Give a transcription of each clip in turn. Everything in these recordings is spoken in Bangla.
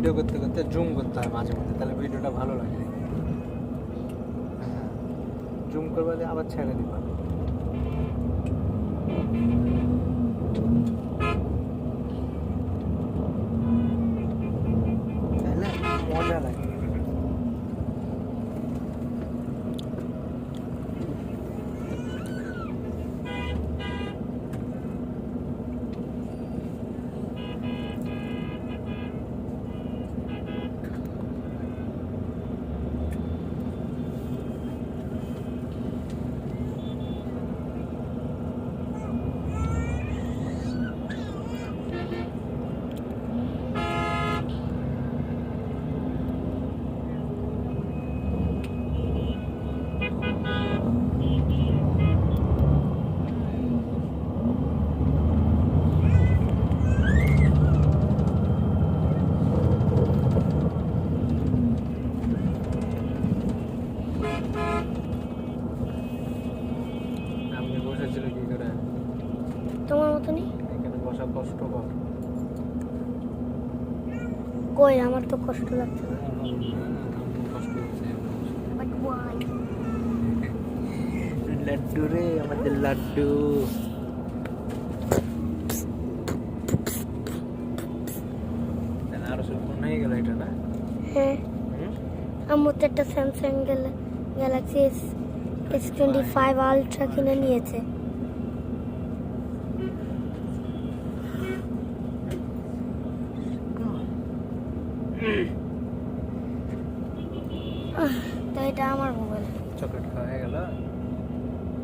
ভিডিও করতে করতে জুম করতে হয় মাঝে মধ্যে, তাহলে ভিডিওটা ভালো লাগে। জুম করবে আবার ছেড়ে দিবা, তাহলে মজা লাগে। আপনি বসেছিল কি করে? তোমার মতনই। এখানে বসা কষ্টকর। কই আমার তো কষ্ট লাগছে না। কষ্ট হচ্ছে। But why? লাড্ডু রে, আমাদের লাড্ডু। আরো সব ফোন হয়ে গেল এটা না? হ্যাঁ, আমার তো একটা স্যামসাং গ্যালাক্সি S25 আলট্রা কিনে নিয়েছে। তো এটা আমার মোবাইল। চকলেট খাওয়া হয়ে গেল,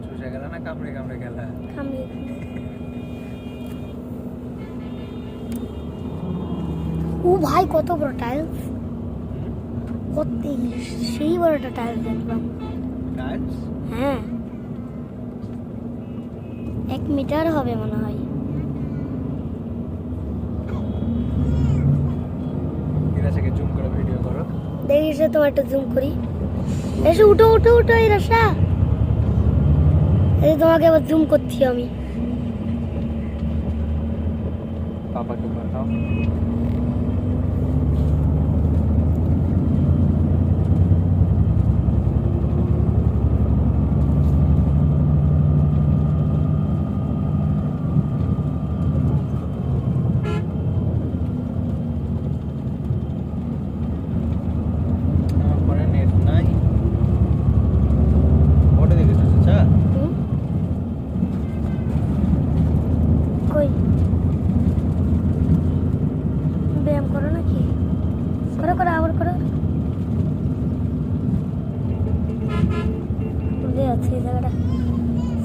চুষে গেল না কামড়ে কামড়ে গেল? আমি ও ভাই কত বড় টাইলস, কত সেই বড় একটা টাইলস দেখলাম। টাইলস? হ্যাঁ, 1 মিটার হবে মনে হয়। ইরাশাকে জুম করে ভিডিও করো। দেখি সে তোমার একটু জুম করি। এসে উঠো উঠো উঠো এই রাশা, এই তোমাকে আবার জুম করছি আমি। পাপাকে পাঠাও। আমার ফোনে নেট নাই। ওটা দেখেছো চাচা? হুম? কই ব্যায়াম করো নাকি? করো করো আবার করো। কোথায় আছে এই জায়গাটা?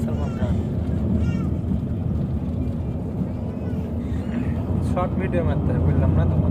সলমান খান। শর্ট ভিডিও মারতে হয়, বললাম না তোমার।